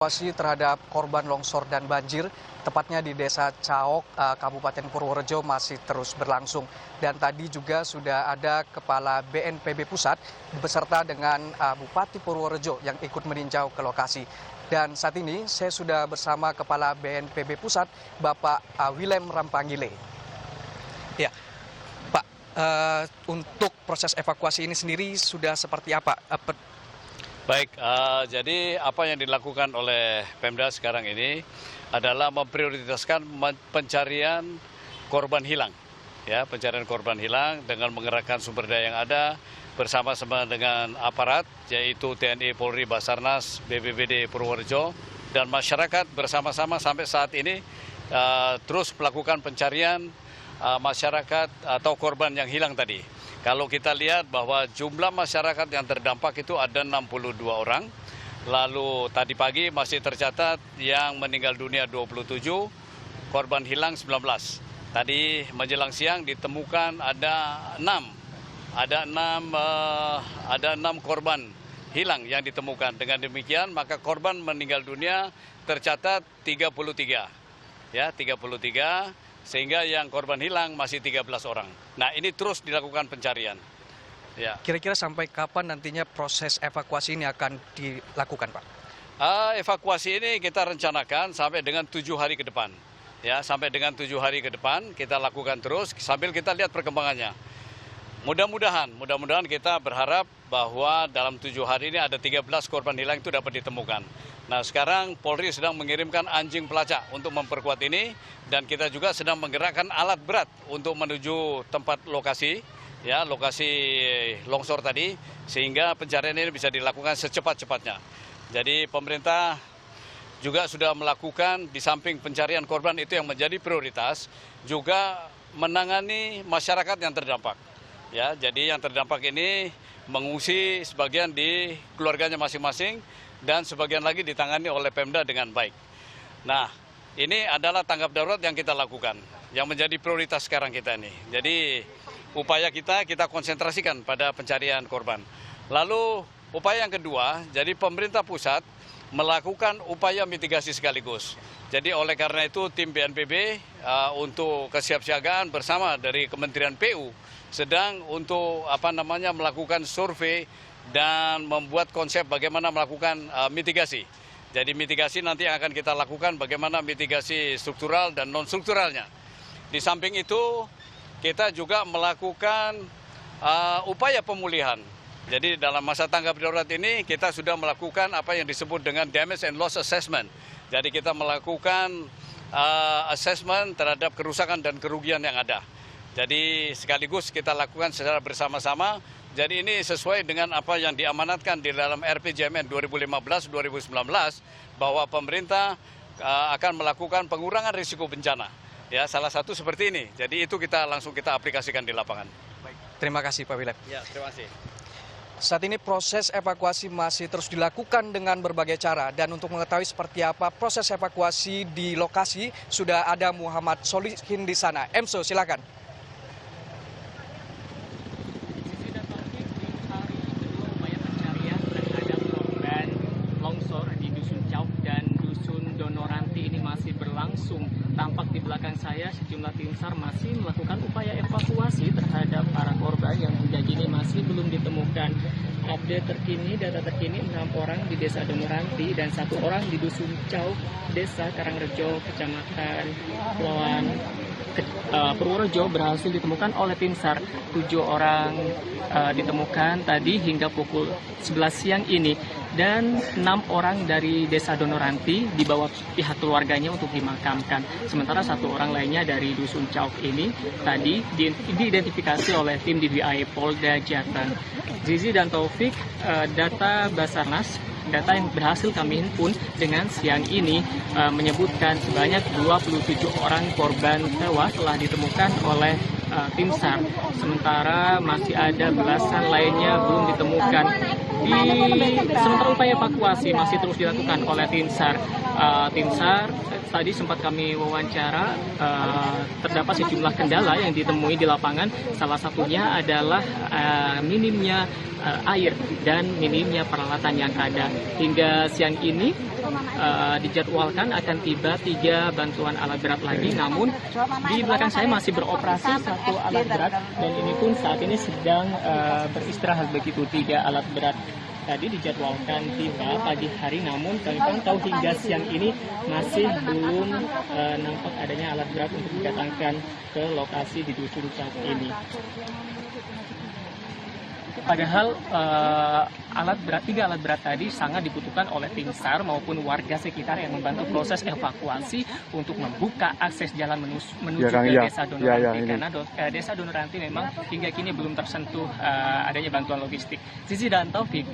Evakuasi terhadap korban longsor dan banjir, tepatnya di Desa Caok, Kabupaten Purworejo masih terus berlangsung. Dan tadi juga sudah ada Kepala BNPB Pusat beserta dengan Bupati Purworejo yang ikut meninjau ke lokasi. Dan saat ini saya sudah bersama Kepala BNPB Pusat, Bapak Willem Rampangile. Ya, Pak, untuk proses evakuasi ini sendiri sudah seperti apa? Baik, jadi apa yang dilakukan oleh Pemda sekarang ini adalah memprioritaskan pencarian korban hilang. Ya, pencarian korban hilang dengan mengerahkan sumber daya yang ada bersama-sama dengan aparat, yaitu TNI, Polri, Basarnas, BPBD Purworejo, dan masyarakat bersama-sama sampai saat ini terus melakukan pencarian masyarakat atau korban yang hilang tadi. Kalau kita lihat bahwa jumlah masyarakat yang terdampak itu ada 62 orang, lalu tadi pagi masih tercatat yang meninggal dunia 27, korban hilang 19. Tadi menjelang siang ditemukan ada 6 korban hilang yang ditemukan. Dengan demikian maka korban meninggal dunia tercatat 33. Ya, 33. Sehingga yang korban hilang masih 13 orang. Nah, ini terus dilakukan pencarian. Ya. Kira-kira sampai kapan nantinya proses evakuasi ini akan dilakukan, Pak? Evakuasi ini kita rencanakan sampai dengan 7 hari ke depan. Ya, sampai dengan 7 hari ke depan kita lakukan terus sambil kita lihat perkembangannya. Mudah-mudahan kita berharap bahwa dalam 7 hari ini ada 13 korban hilang itu dapat ditemukan. Nah, sekarang Polri sedang mengirimkan anjing pelacak untuk memperkuat ini, dan kita juga sedang menggerakkan alat berat untuk menuju tempat lokasi, ya, lokasi longsor tadi, sehingga pencarian ini bisa dilakukan secepat-cepatnya. Jadi pemerintah juga sudah melakukan, di samping pencarian korban itu yang menjadi prioritas, juga menangani masyarakat yang terdampak. Ya, jadi yang terdampak ini mengungsi sebagian di keluarganya masing-masing dan sebagian lagi ditangani oleh Pemda dengan baik. Nah, ini adalah tanggap darurat yang kita lakukan, yang menjadi prioritas sekarang kita ini. Jadi upaya kita konsentrasikan pada pencarian korban. Lalu upaya yang kedua, jadi pemerintah pusat melakukan upaya mitigasi sekaligus. Jadi oleh karena itu tim BNPB untuk kesiapsiagaan bersama dari Kementerian PU sedang untuk melakukan survei dan membuat konsep bagaimana melakukan mitigasi. Jadi mitigasi nanti yang akan kita lakukan bagaimana mitigasi struktural dan non-strukturalnya. Di samping itu kita juga melakukan upaya pemulihan. Jadi dalam masa tanggap darurat ini kita sudah melakukan apa yang disebut dengan damage and loss assessment. Jadi kita melakukan assessment terhadap kerusakan dan kerugian yang ada. Jadi sekaligus kita lakukan secara bersama-sama. Jadi ini sesuai dengan apa yang diamanatkan di dalam RPJMN 2015-2019 bahwa pemerintah akan melakukan pengurangan risiko bencana. Ya, salah satu seperti ini. Jadi itu kita aplikasikan di lapangan. Baik, terima kasih Pak Willem. Ya, terima kasih. Saat ini proses evakuasi masih terus dilakukan dengan berbagai cara, dan untuk mengetahui seperti apa proses evakuasi di lokasi sudah ada Muhammad Solihin di sana. Emso, silakan. Masih berlangsung. Tampak di belakang saya sejumlah tim SAR masih melakukan upaya evakuasi terhadap para korban yang hingga kini masih belum ditemukan. Update terkini, data terkini 6 orang di Desa Donoranti dan 1 orang di Dusun Cauk, Desa Karangrejo, Kecamatan Pulauan Purworejo berhasil ditemukan oleh tim SAR. 7 orang ditemukan tadi hingga pukul 11 siang ini, dan 6 orang dari Desa Donoranti dibawa pihak keluarganya untuk dimakamkan. Sementara 1 orang lainnya dari Dusun Cauk ini tadi diidentifikasi oleh tim DVI Polda Jateng. Zizi dan Taufik, data Basarnas, data yang berhasil kami himpun dengan siang ini menyebutkan sebanyak 27 orang korban tewas telah ditemukan oleh tim SAR. Sementara masih ada belasan lainnya belum ditemukan. sementara upaya evakuasi masih terus dilakukan oleh tim SAR. Tim SAR tadi sempat kami wawancara, terdapat sejumlah kendala yang ditemui di lapangan. Salah satunya adalah minimnya air dan minimnya peralatan yang ada. Hingga siang ini dijadwalkan akan tiba 3 bantuan alat berat lagi, namun di belakang saya masih beroperasi 1 alat berat dan ini pun saat ini sedang beristirahat begitu. 3 alat berat tadi dijadwalkan tiba pagi hari, namun kami pantau hingga siang ini masih belum nampak adanya alat berat untuk didatangkan ke lokasi di dusun saat ini. Padahal 3 alat berat tadi sangat dibutuhkan oleh tim SAR maupun warga sekitar yang membantu proses evakuasi untuk membuka akses jalan menuju ke Desa Donoranti, karena Desa Donoranti memang hingga kini belum tersentuh adanya bantuan logistik. Sisi dan Taufik.